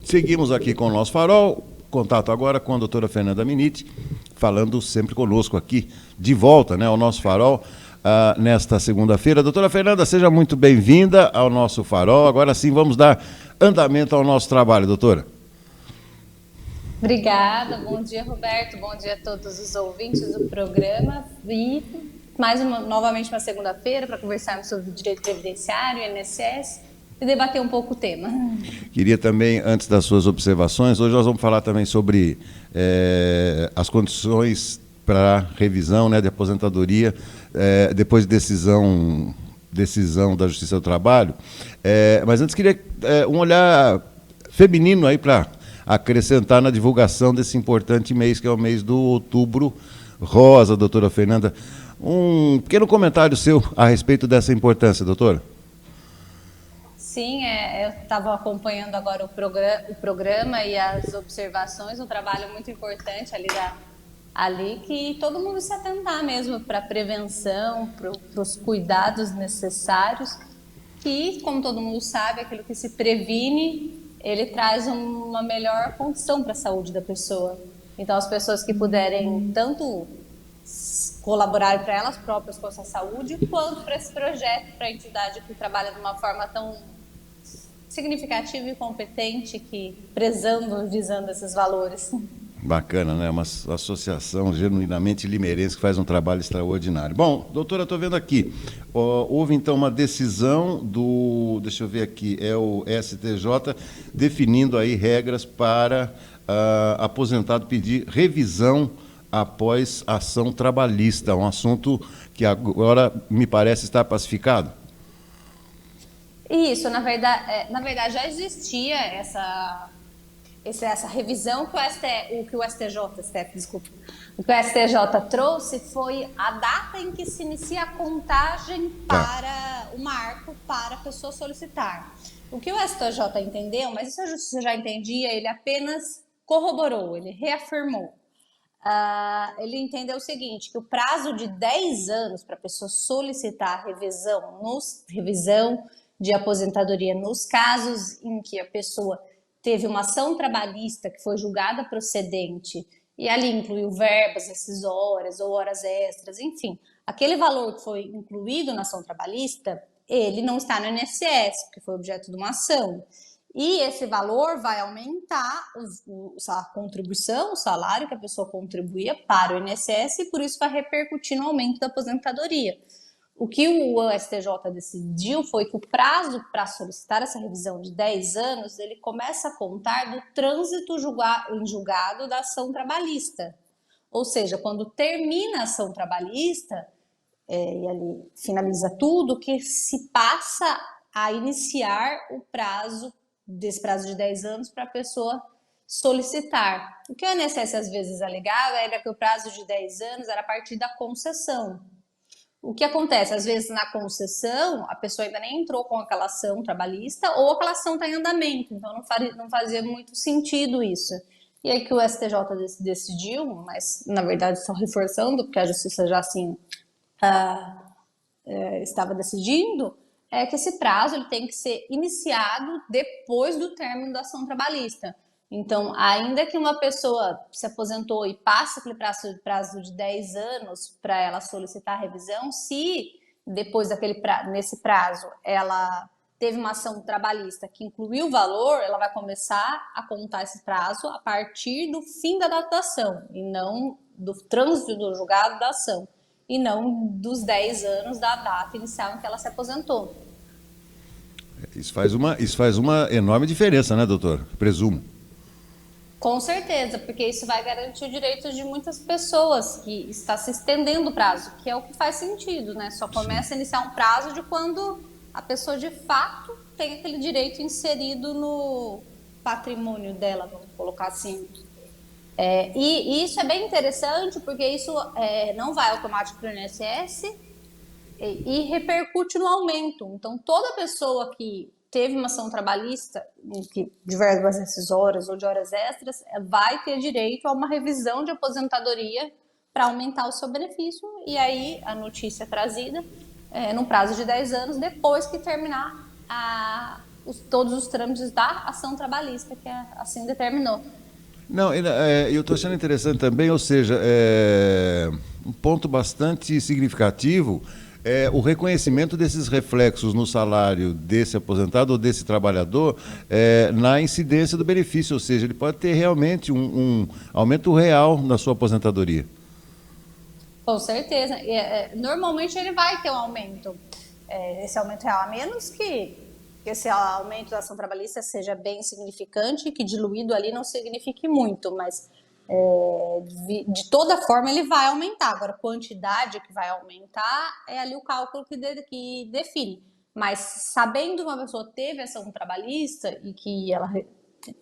Seguimos aqui com o nosso farol. Contato agora com a doutora Fernanda Miniti, falando sempre conosco aqui, de volta, né, ao nosso farol, nesta segunda-feira. Doutora Fernanda, seja muito bem-vinda ao nosso farol. Agora sim, vamos dar andamento ao nosso trabalho, doutora. Obrigada, bom dia, Roberto, bom dia a todos os ouvintes do programa. E novamente uma segunda-feira para conversarmos sobre o direito previdenciário, INSS, e debater um pouco o tema. Queria também, antes das suas observações, hoje nós vamos falar também sobre as condições para revisão, né, de aposentadoria, depois de decisão da Justiça do Trabalho. Mas antes queria um olhar feminino aí para acrescentar na divulgação desse importante mês, que é o mês do Outubro Rosa, doutora Fernanda. Um pequeno comentário seu a respeito dessa importância, doutora. Sim, eu estava acompanhando agora o programa e as observações, um trabalho muito importante ali que todo mundo se atentar mesmo para a prevenção, para os cuidados necessários, que, como todo mundo sabe, aquilo que se previne, ele traz uma melhor condição para a saúde da pessoa. Então, as pessoas que puderem tanto colaborar para elas próprias com a sua saúde, quanto para esse projeto, para a entidade que trabalha de uma forma tão significativa e competente, que visando esses valores. Bacana, né? Uma associação genuinamente limeirense que faz um trabalho extraordinário. Bom, doutora, estou vendo aqui, houve então uma decisão deixa eu ver aqui, é o STJ, definindo aí regras para aposentado pedir revisão após ação trabalhista, um assunto que agora me parece estar pacificado. Isso, na verdade já existia essa revisão que o STJ trouxe foi a data em que se inicia a contagem para o marco para a pessoa solicitar. O que o STJ entendeu, mas isso a Justiça já entendia, ele apenas corroborou, ele reafirmou. Ele entendeu o seguinte, que o prazo de 10 anos para a pessoa solicitar revisão de aposentadoria nos casos em que a pessoa teve uma ação trabalhista que foi julgada procedente e ali incluiu verbas rescisórias ou horas extras, enfim, aquele valor que foi incluído na ação trabalhista, ele não está no INSS, porque foi objeto de uma ação. E esse valor vai aumentar a contribuição, o salário que a pessoa contribuía para o INSS e por isso vai repercutir no aumento da aposentadoria. O que o STJ decidiu foi que o prazo para solicitar essa revisão de 10 anos, ele começa a contar do trânsito em julgado da ação trabalhista. Ou seja, quando termina a ação trabalhista, e ali finaliza tudo, que se passa a iniciar desse prazo de 10 anos para a pessoa solicitar. O que o INSS às vezes alegava era que o prazo de 10 anos era a partir da concessão. O que acontece? Às vezes na concessão, a pessoa ainda nem entrou com aquela ação trabalhista ou aquela ação está em andamento, então não fazia muito sentido isso. E aí que o STJ decidiu, mas na verdade só reforçando, porque a Justiça já assim estava decidindo, é que esse prazo ele tem que ser iniciado depois do término da ação trabalhista. Então, ainda que uma pessoa se aposentou e passe aquele prazo de 10 anos para ela solicitar a revisão, se depois nesse prazo ela teve uma ação trabalhista que incluiu o valor, ela vai começar a contar esse prazo a partir do fim da data da ação, e não do trânsito do julgado da ação, e não dos 10 anos da data inicial em que ela se aposentou. Isso faz uma enorme diferença, né, doutor? Presumo. Com certeza, porque isso vai garantir o direito de muitas pessoas, que está se estendendo o prazo, que é o que faz sentido, né? Só começa a iniciar um prazo de quando a pessoa de fato tem aquele direito inserido no patrimônio dela, vamos colocar assim. E isso é bem interessante, porque isso não vai automático para o INSS e repercute no aumento. Então, toda pessoa que teve uma ação trabalhista de verbas rescisórias ou de horas extras, vai ter direito a uma revisão de aposentadoria para aumentar o seu benefício, e aí a notícia é trazida num prazo de 10 anos depois que terminar a todos os trâmites da ação trabalhista, que assim determinou. Não, eu estou achando interessante também, ou seja, um ponto bastante significativo é o reconhecimento desses reflexos no salário desse aposentado ou desse trabalhador na incidência do benefício, ou seja, ele pode ter realmente um aumento real na sua aposentadoria. Com certeza. Normalmente ele vai ter um aumento, esse aumento real, a menos que esse aumento da ação trabalhista seja bem significante e que diluído ali não signifique muito, mas de toda forma ele vai aumentar. Agora, a quantidade que vai aumentar é ali o cálculo que define. Mas sabendo que uma pessoa teve ação trabalhista e que ela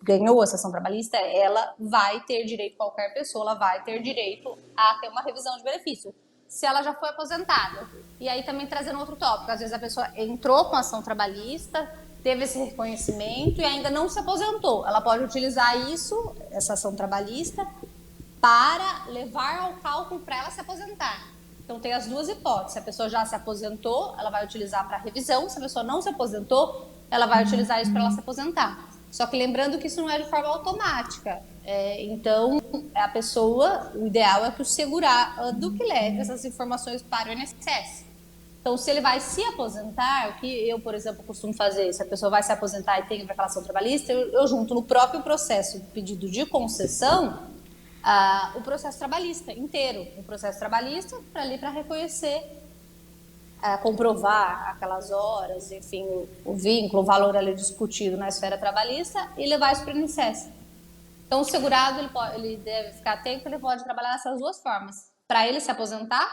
ganhou essa ação trabalhista, ela vai ter direito, qualquer pessoa, ela vai ter direito a ter uma revisão de benefício. Se ela já foi aposentada. E aí também trazendo outro tópico, às vezes a pessoa entrou com ação trabalhista, teve esse reconhecimento e ainda não se aposentou. Ela pode utilizar essa ação trabalhista, para levar ao cálculo para ela se aposentar. Então tem as duas hipóteses. Se a pessoa já se aposentou, ela vai utilizar para revisão. Se a pessoa não se aposentou, ela vai utilizar isso para ela se aposentar. Só que lembrando que isso não é de forma automática. Então, a pessoa, o ideal é que o segurado que leve essas informações para o INSS. Então, se ele vai se aposentar, o que eu, por exemplo, costumo fazer, se a pessoa vai se aposentar e tem aquela ação trabalhista, eu junto no próprio processo de pedido de concessão o processo trabalhista inteiro. O processo trabalhista para reconhecer, comprovar aquelas horas, enfim, o vínculo, o valor ali discutido na esfera trabalhista e levar isso para o INSS. Então, o segurado ele deve ficar atento, ele pode trabalhar dessas duas formas. Para ele se aposentar,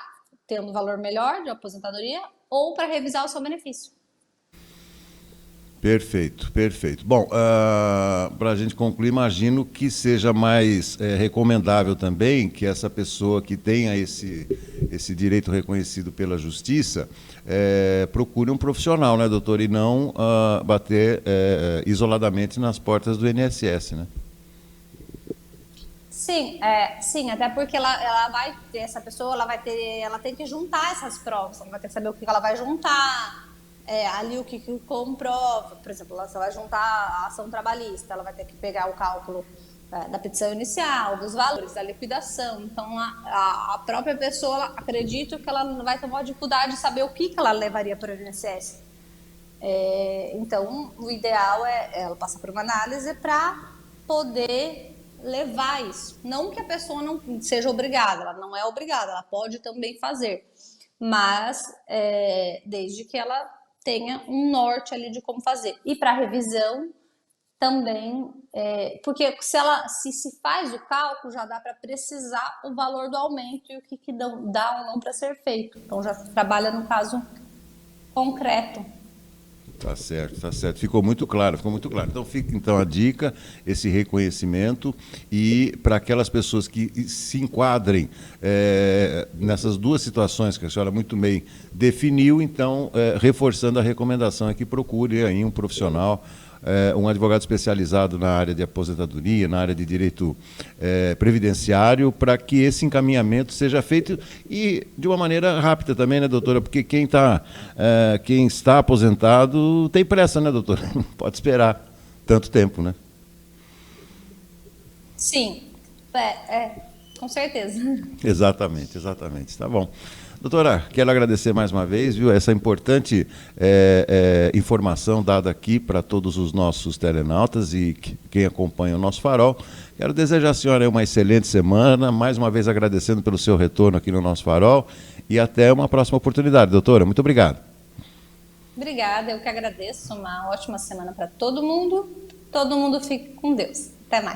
tendo valor melhor de aposentadoria, ou para revisar o seu benefício. Perfeito, perfeito. Bom, para a gente concluir, imagino que seja mais recomendável também que essa pessoa que tenha esse direito reconhecido pela Justiça procure um profissional, né, doutor? E não bater isoladamente nas portas do INSS, né? Sim, até porque ela vai ter, essa pessoa, ela tem que juntar essas provas, ela vai ter que saber o que ela vai juntar, ali o que comprova. Por exemplo, ela vai juntar a ação trabalhista, ela vai ter que pegar o cálculo da petição inicial, dos valores, da liquidação. Então, a própria pessoa, acredito que ela vai ter uma dificuldade de saber o que ela levaria para o INSS. Então, o ideal é ela passar por uma análise para poder levar isso. Não que a pessoa não seja obrigada, ela não é obrigada, ela pode também fazer, mas desde que ela tenha um norte ali de como fazer. E para revisão também, porque se faz o cálculo, já dá para precisar o valor do aumento e o que dá ou não para ser feito. Então já trabalha no caso concreto. Tá certo, tá certo. Ficou muito claro, ficou muito claro. Então fica então a dica, esse reconhecimento, e para aquelas pessoas que se enquadrem nessas duas situações que a senhora muito bem definiu, então reforçando a recomendação é que procure aí um profissional, um advogado especializado na área de aposentadoria, na área de direito previdenciário, para que esse encaminhamento seja feito e de uma maneira rápida também, né, doutora? Porque quem está aposentado tem pressa, né, doutora? Não pode esperar tanto tempo, né? Sim, com certeza. Exatamente, exatamente. Tá bom. Doutora, quero agradecer mais uma vez, viu, essa importante informação dada aqui para todos os nossos telenautas e quem acompanha o nosso Farol. Quero desejar à senhora uma excelente semana, mais uma vez agradecendo pelo seu retorno aqui no nosso Farol e até uma próxima oportunidade, doutora. Muito obrigado. Obrigada, eu que agradeço. Uma ótima semana para todo mundo. Todo mundo fique com Deus. Até mais.